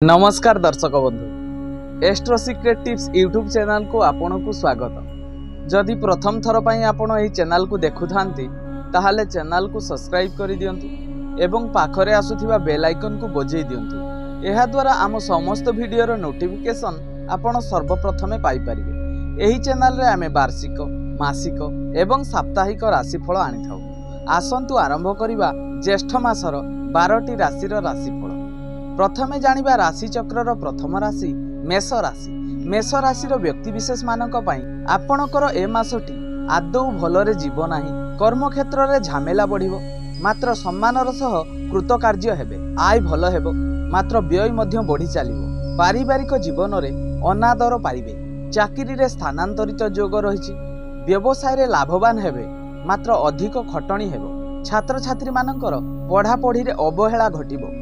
नमस्कार दर्शक बंधु astro secret tips YouTube channel को आपन को स्वागत। जदि प्रथम थर पर आपण यह चैनल को देखु थांती ताहाले चैनल को सब्सक्राइब कर दियंतु एवं पाखरे आसुथिबा बेल आइकन को बजाई दियंतु। एहा द्वारा आम समस्त वीडियोर नोटिफिकेशन आपण सर्वप्रथमे पाई परिबे। एही चैनल रे आमे वार्षिक मासिक एवं साप्ताहिक राशिफल आनी थाउ। आसंतु आरंभ करिबा ज्येष्ठ मासर 12टी राशिर राशिफल। प्रथमे जानिबा राशि चक्रर प्रथम राशि मेष राशि। मेष राशिर व्यक्ति विशेष मानक पई आपणकर ए मासटी आदौ भलरे जीव नाही। कर्म क्षेत्र रे झमेला बढ़िबो, मात्र सम्मानर सह कृतकार्य हेबे। आय भल हेबो, मात्र व्यय मध्य बढ़ी चलिबो। पारिवारिक जीवन रे अनादर पाइबे। चाकरी रे स्थानांतरित योग रहिछि। व्यवसाय रे लाभवान हेबे, मात्र अधिक खटणी हेबो। छात्र छात्री मानकर पढ़ा पढ़ी रे अवहेला घटिबो।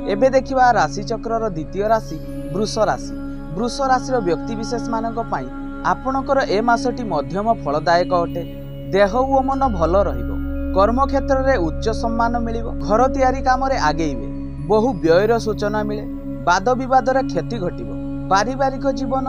एबे देखिबा राशि चक्रर द्वितीय राशि वृष राशि। वृष राशिर व्यक्ति विशेष मानक पई आपणकर ए मासटी मध्यम फलदायक अटे। देह ओ मन भल रहिबो। कर्म क्षेत्र रे उच्च सम्मान मिलिबो। घर तैयारी काम रे आगेइबे। बहु व्ययर सूचना मिले। वाद विवाद रे क्षति घटिबो। पारिवारिक जीवन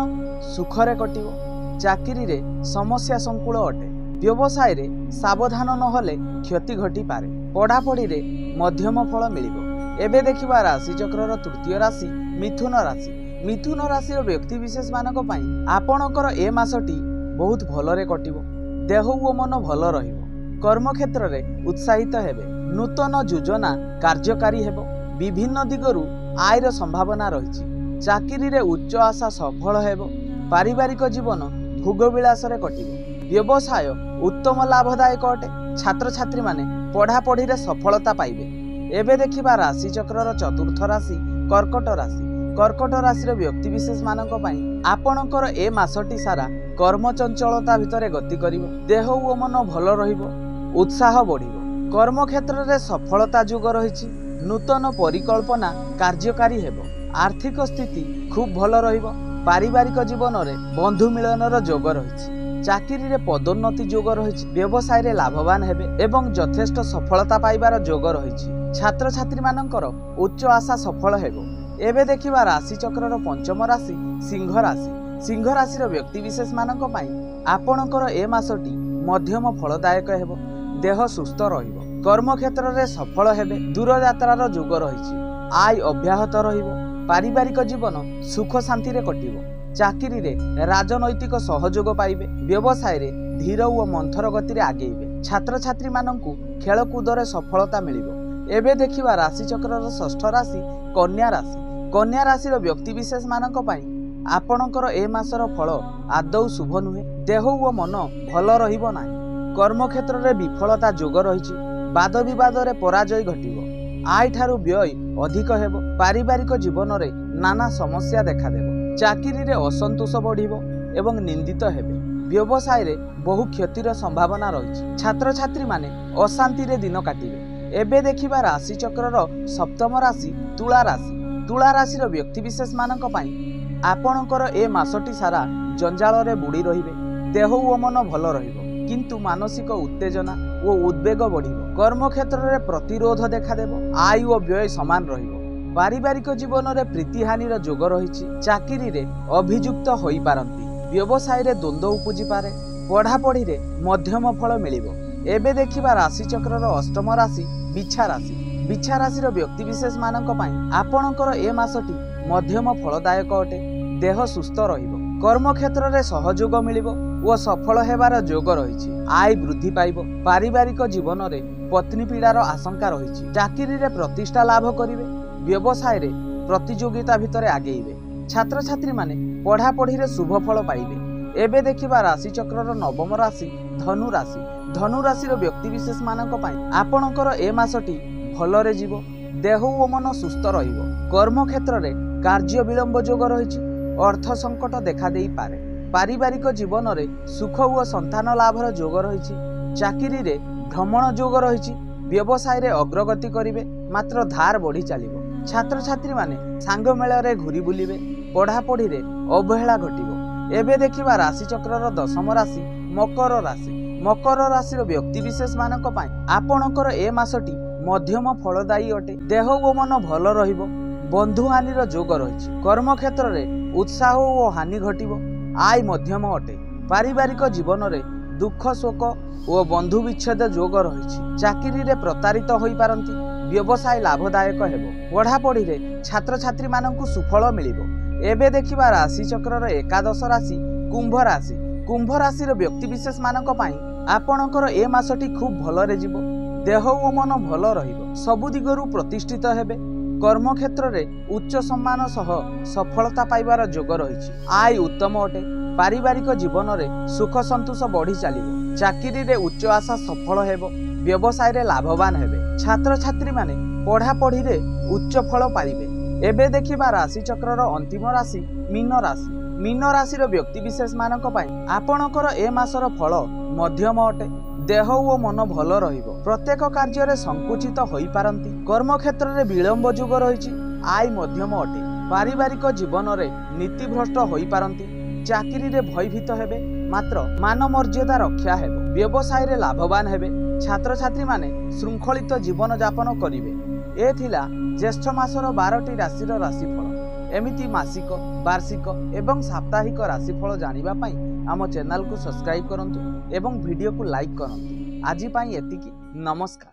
सुखरे कटिबो। चाकरी रे समस्या संकुल अटे। व्यवसाय रे सावधान नहले क्षति घटी पारे। पढ़ा पढ़ी रे मध्यम फल मिलिबो। एबे देखिबा राशि चक्रर तृतीय राशि मिथुन राशि। मिथुन राशिर व्यक्ति विशेष मानक पई आपणकर ए मासटी बहुत भलरे कटिबो। देह ओ मन भल रहिबो। कर्म क्षेत्र रे उत्साहित हेबे। नूतन योजना कार्यकारी हेबो। विभिन्न दिगरु आयर संभावना रहिछि। चाकरी रे उच्च आशा सफल हेबो। पारिवारिक जीवन भोगविलास रे कटिबो। व्यवसाय उत्तम लाभदायक अटे। छात्र छात्री माने पढ़ा पढ़ी रे सफलता पाइबे। एबे देखिबा राशि चक्रर चतुर्थ राशि कर्कट राशि। कर्कट राशिर व्यक्ति विशेष मानक पई आपणकर ए मासटी सारा कर्म चंचलता भितरे गति करिवो। देह ओ मन भल रहिबो। उत्साह बढ़िबो। कर्म क्षेत्र रे सफलता योग रहिछि। नूतन परिकल्पना कार्यकारी हेबो। आर्थिक स्थिति खूब भल रहिबो। पारिवारिक जीवन रे बंधु मिलनर योग रहिछि। चाकरी रे पदोन्नति योग रहिछि। व्यवसाय रे लाभवान हेबे एवं यथेष्ट सफलता पाइबार योग रहिछि। छात्र छात्री मानकर उच्च आशा सफल हेबो। एबे देखिबा राशि चक्रर पंचम राशि सिंह राशि। सिंह राशिर व्यक्ति विशेष मानक पई आपणकर ए मासटी मध्यम फलदायक हेबो। देह सुस्थ रहिबो। कर्म क्षेत्र रे सफल हेबे। दूर यात्रार योग रहिछि। आय अब्याहत रहिबो। पारिवारिक जीवन सुख शांति रे कटिबो। चाकरी रे राजनैतिक सहयोग पाइबे। व्यवसाय रे धीर ओ मंथर गति रे आगेइबे। छात्र छात्री माननकु खेलकूद रे सफलता मिलिबो। एबे देखिबा राशि चक्रर षष्ठ राशि कन्या राशि। कन्या राशिर व्यक्ति विशेष मानक पई आपणकर ए मासर फल आदौ शुभ नुहे। देह ओ मन भल रहिबो नाही। कर्म क्षेत्र रे विफलता योग रहिछि। वाद विवाद रे पराजय घटिबो। आय ठारू व्यय अधिक हेबो। पारिवारिक जीवन रे नाना समस्या देखा देबो। चाकरी रे असंतोष बढ़िबो एवं निंदित हेबे। व्यवसाय रे बहु क्षतिर संभावना रहिछि। छात्र छात्री माने अशांति रे दिन काटिबे। एबे देखिबा राशि चक्रर सप्तम राशि तुला राशि। तुला राशिर व्यक्ति विशेष मानक पई आपणकर ए मासटी सारा जंजाल रे बुड़ी रहिबे। देह ओ मन भल रहिबो, किंतु मानसिक उत्तेजना ओ उद्वेग बढ़िबो। कर्म क्षेत्र रे प्रतिरोध देखा देबो। आय ओ व्यय समान रहिबो। पारिवारिक जीवन रे प्रीतिहानि रो योग रहिछि। चाकरी रे अभियुक्त होई पारंती। व्यवसाय रे द्वंद्व उपजि पारे। पढ़ा पढ़ी रे मध्यम फल मिलिबो। एबे देखिबा राशि चक्रर अष्टम राशि बिछा राशि। बिछा राशिर व्यक्ति विशेष मानक पई आपणकर ए मासटी मध्यम फलदायक अटे। देह सुस्थ रहिबो। कर्म क्षेत्र रे सहयोग मिलिबो ओ सफल हेबार योग रहिछि। आय वृद्धि पाइबो। पारिवारिक जीवन रे पत्नी पीड़ार आशंका रहिछि। चाकरी रे प्रतिष्ठा लाभ करिवे। व्यवसाय रे प्रतियोगिता भितरे आगेइबे। छात्र छात्री माने पढ़ा पढ़ी रे शुभ फल पाइबे। एबे देखिबा राशि चक्रर नवम राशि धनु राशि। धनु राशिर व्यक्ति विशेष मानक पई आपणकर ए मासटी भलरे जीवो। देह ओ मन सुस्थ रहिबो। कर्म क्षेत्र रे कार्य विलंब योग रहिछि। अर्थ संकट देखा देई पारे। पारिवारिक जीवन रे सुख ओ संतान लाभर योग रहिछि। चाकरी रे भ्रमण योग रहिछि। व्यवसाय रे अग्रगति करिवे, मात्र धार बढ़ी चलिबो। छात्र छात्री माने सांग मेल रे घुरी बुलिबे। पढ़ा पढ़ी रे अवहेला घटिबो। एबे देखिबा राशि चक्रर दशम राशि मकर राशि। मकर राशिर व्यक्ति विशेष मानक पई आपणकर ए मासटी मध्यम फलदायी अटे। देह ओ मन भल रहिबो। बंधुहानिर जोग रही। कर्मक्षेत्र में उत्साह और हानि घटिब। आय मध्यम अटे। पारिवारिक जीवन में दुख शोक और बंधु विच्छेद जोग रही। चाकरी रे प्रतारित होई पारंती। व्यवसाय लाभदायक हेबो। पढ़ापढ़ी रे छात्र छात्री माननकु सुफल मिलिबो। एबे देखिबा राशि चक्र एकादश राशि कुंभ राशि। कुंभ राशि व्यक्ति विशेष मानक पई आपणकर ए मासटी खूब भलरे जीवो। देह और मन भल रहिबो। सबु दिगरु प्रतिष्ठित हेबे। कर्मक्षेत्र में उच्च सम्मान सह सफलता पाइबार जोग रही। आय उत्तम अटे। पारिवारिक जीवन में सुख संतोष बढ़ी चलिबो। चाकरी रे उच्च आशा सफल हेबो। व्यवसाय रे लाभवान हेबे। छात्र छात्री माने पढ़ापढ़ी रे उच्च फल पाइबे। एबे देखिबा राशि चक्रर अंतिम राशि मीन राशि। मीन राशि व्यक्ति विशेष मानक पई आपणकर ए मासर फल मध्यम अटे। देह और मन भल रहिबो। प्रत्येक कार्य रे संकुचित होई पारंती। कर्मक्षेत्र रे विलंब जुग रही। आय मध्यम अटे। पारिवारिक जीवन रे नीति भ्रष्ट होई पारंती। चाकरी रे भयभीत हेबे मात्र मान मर्यादा रक्षा हेबो। व्यवसाय रे लाभवान हेबे। छात्र छात्री माने श्रृंखलित जीवन यापन करिवे। ए थिला ज्येष्ठ मासर 12टी राशिर राशिफल। एमिति मासिक वार्षिक एवं साप्ताहिक राशिफल जानिबा पई आम चैनल को सब्सक्राइब करंतु एवं वीडियो को लाइक करंतु। आजि पई एतिकी। नमस्कार।